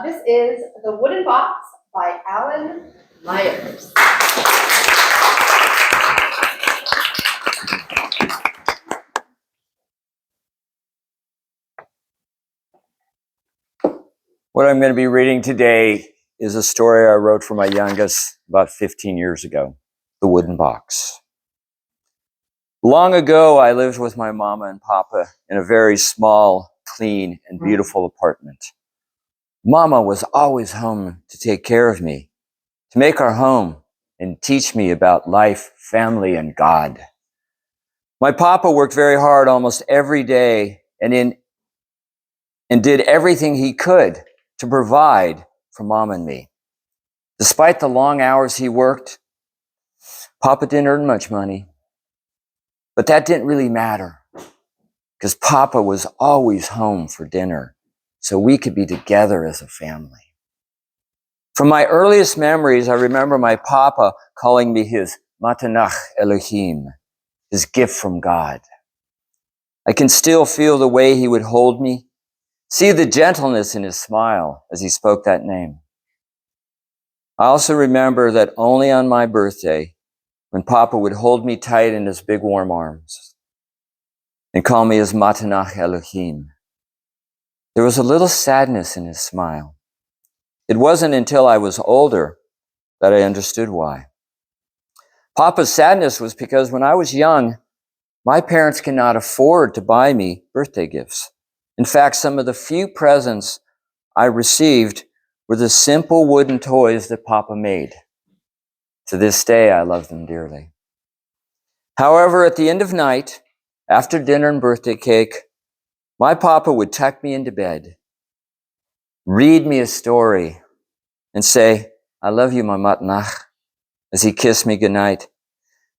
This is The Wooden Box by Alan Myers. What I'm going to be reading today is a story I wrote for my youngest about 15 years ago, The Wooden Box. Long ago, I lived with my mama and papa in a very small, clean, and beautiful apartment. Mama was always home to take care of me, to make our home, and teach me about life, family, and God. My papa worked very hard almost every day and did everything he could to provide for Mom and me. Despite the long hours he worked, Papa didn't earn much money, but that didn't really matter because Papa was always home for dinner so we could be together as a family. From my earliest memories, I remember my Papa calling me his Matanach Elohim, his gift from God. I can still feel the way he would hold me, see the gentleness in his smile as he spoke that name. I also remember that only on my birthday, when Papa would hold me tight in his big warm arms and call me his Matanach Elohim, there was a little sadness in his smile. It wasn't until I was older that I understood why. Papa's sadness was because when I was young, my parents could not afford to buy me birthday gifts. In fact, some of the few presents I received were the simple wooden toys that Papa made. To this day, I love them dearly. However, at the end of night, after dinner and birthday cake, my Papa would tuck me into bed, read me a story, and say, "I love you, my matnach," as he kissed me goodnight.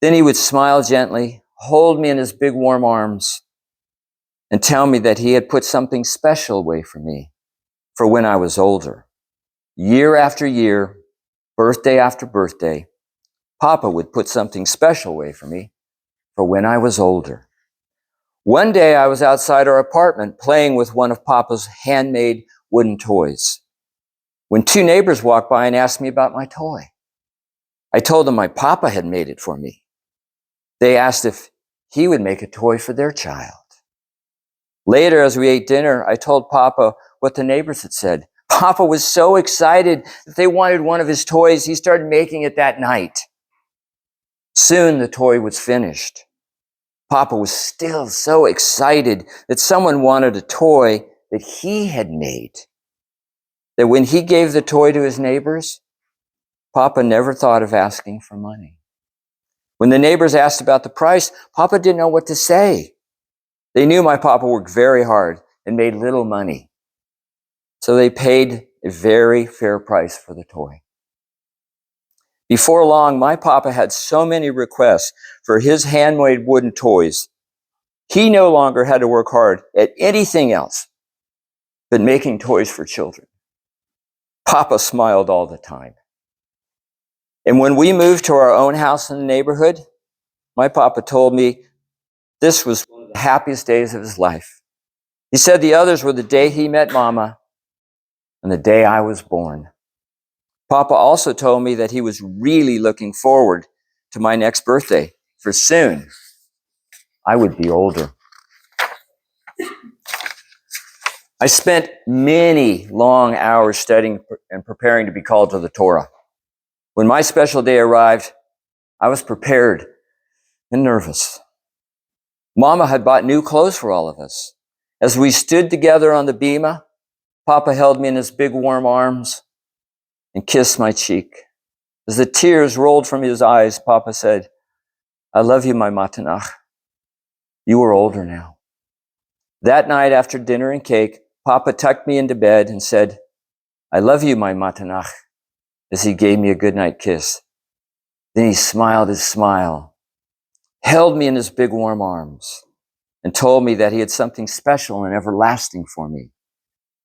Then he would smile gently, hold me in his big warm arms, and tell me that he had put something special away for me for when I was older. Year after year, birthday after birthday, Papa would put something special away for me for when I was older. One day I was outside our apartment playing with one of Papa's handmade wooden toys when two neighbors walked by and asked me about my toy. I told them my Papa had made it for me. They asked if he would make a toy for their child. Later, as we ate dinner, I told Papa what the neighbors had said. Papa was so excited that they wanted one of his toys, he started making it that night. Soon the toy was finished. Papa was still so excited that someone wanted a toy that he had made, that when he gave the toy to his neighbors, Papa never thought of asking for money. When the neighbors asked about the price, Papa didn't know what to say. They knew my Papa worked very hard and made little money, so they paid a very fair price for the toy. Before long, my Papa had so many requests for his handmade wooden toys, he no longer had to work hard at anything else but making toys for children. Papa smiled all the time. And when we moved to our own house in the neighborhood, my Papa told me this was one of the happiest days of his life. He said the others were the day he met Mama and the day I was born. Papa also told me that he was really looking forward to my next birthday, for soon I would be older. I spent many long hours studying and preparing to be called to the Torah. When my special day arrived, I was prepared and nervous. Mama had bought new clothes for all of us. As we stood together on the bima, Papa held me in his big warm arms and kissed my cheek. As the tears rolled from his eyes, Papa said, "I love you, my matanach. You are older now." That night after dinner and cake, Papa tucked me into bed and said, "I love you, my matanach," as he gave me a goodnight kiss. Then he smiled his smile, held me in his big warm arms, and told me that he had something special and everlasting for me,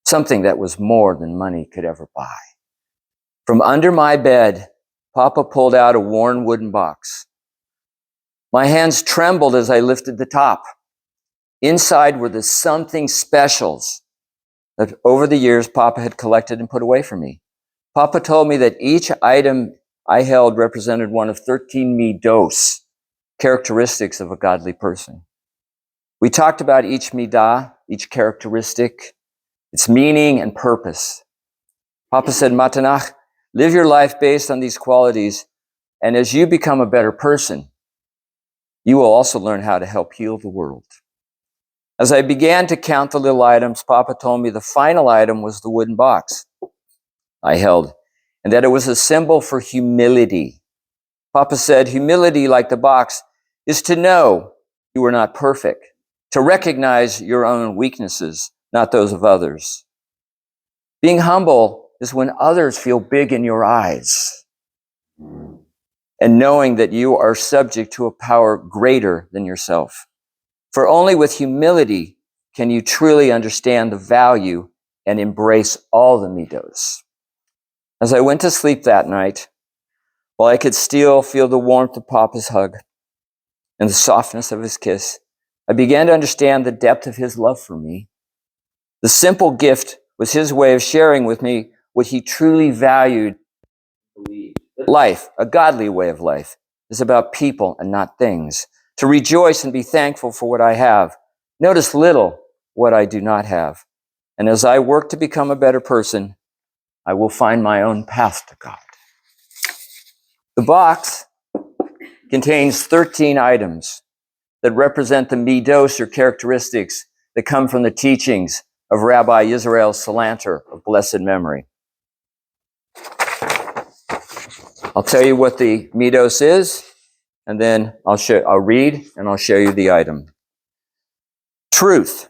something that was more than money could ever buy. From under my bed, Papa pulled out a worn wooden box. My hands trembled as I lifted the top. Inside were the something specials that over the years Papa had collected and put away for me. Papa told me that each item I held represented one of 13 midos, characteristics of a godly person. We talked about each midah, each characteristic, its meaning and purpose. Papa said, Matanach, live your life based on these qualities, and as you become a better person, you will also learn how to help heal the world. As I began to count the little items, Papa told me the final item was the wooden box I held, and that it was a symbol for humility. Papa said, humility, like the box, is to know you are not perfect, to recognize your own weaknesses, not those of others. Being humble is when others feel big in your eyes, and knowing that you are subject to a power greater than yourself. For only with humility can you truly understand the value and embrace all the midos. As I went to sleep that night, while I could still feel the warmth of Papa's hug and the softness of his kiss, I began to understand the depth of his love for me. The simple gift was his way of sharing with me what he truly valued. Life, a godly way of life, is about people and not things. To rejoice and be thankful for what I have. Notice little what I do not have. And as I work to become a better person, I will find my own path to God. The box contains 13 items that represent the midos, or characteristics, that come from the teachings of Rabbi Yisrael Salanter of blessed memory. I'll tell you what the midos is, and then I'll read and I'll show you the item. Truth.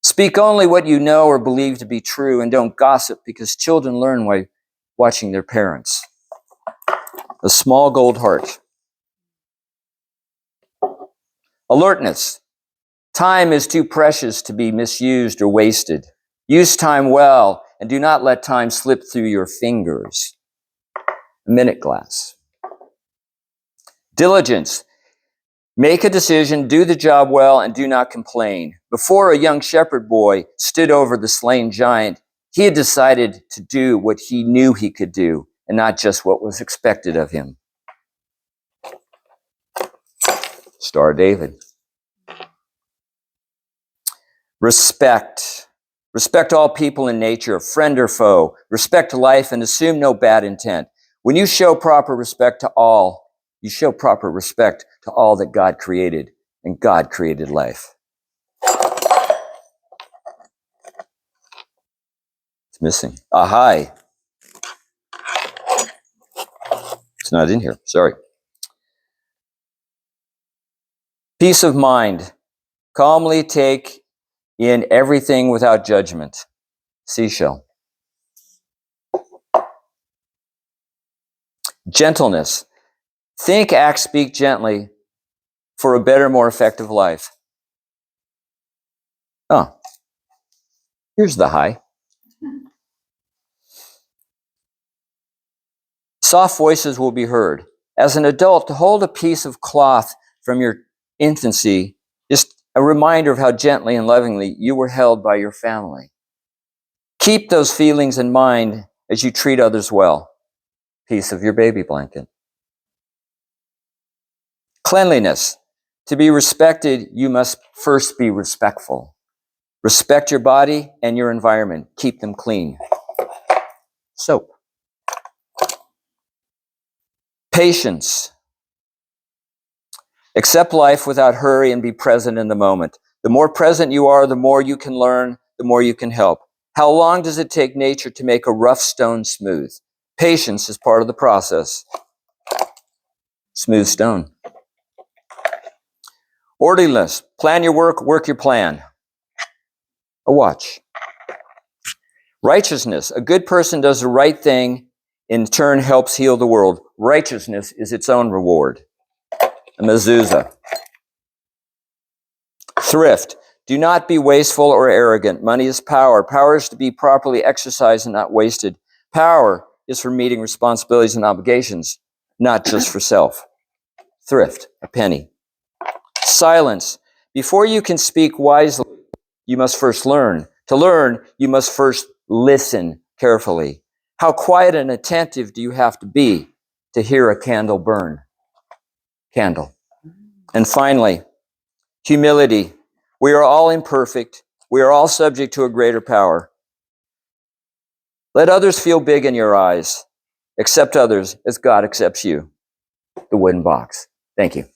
Speak only what you know or believe to be true, and don't gossip, because children learn by watching their parents. A small gold heart. Alertness. Time is too precious to be misused or wasted. Use time well, and do not let time slip through your fingers. A minute glass. Diligence. Make a decision, do the job well, and do not complain. Before a young shepherd boy stood over the slain giant, he had decided to do what he knew he could do, and not just what was expected of him. Star David. Respect. Respect all people in nature, friend or foe. Respect life and assume no bad intent. When you show proper respect to all, you show proper respect to all that God created, and God created life. It's missing. Ahai. It's not in here. Sorry. Peace of mind. Calmly take in everything without judgment. Seashell. Gentleness. Think, act, speak gently for a better, more effective life. Oh, here's the high. Soft voices will be heard. As an adult, to hold a piece of cloth from your infancy is a reminder of how gently and lovingly you were held by your family. Keep those feelings in mind as you treat others well. Piece of your baby blanket. Cleanliness. To be respected, you must first be respectful. Respect your body and your environment. Keep them clean. Soap. Patience. Accept life without hurry and be present in the moment. The more present you are, the more you can learn, the more you can help. How long does it take nature to make a rough stone smooth? Patience is part of the process. Smooth stone. Orderliness. Plan your work, work your plan. A watch. Righteousness. A good person does the right thing, in turn helps heal the world. Righteousness is its own reward. A mezuzah. Thrift. Do not be wasteful or arrogant. Money is power. Power is to be properly exercised and not wasted. Power is for meeting responsibilities and obligations, not just for self. Thrift. A penny. Silence. Before you can speak wisely, you must first learn. To learn, you must first listen carefully. How quiet and attentive do you have to be to hear a candle burn? Candle. And finally, humility. We are all imperfect. We are all subject to a greater power. Let others feel big in your eyes. Accept others as God accepts you. The Wooden Box. Thank you.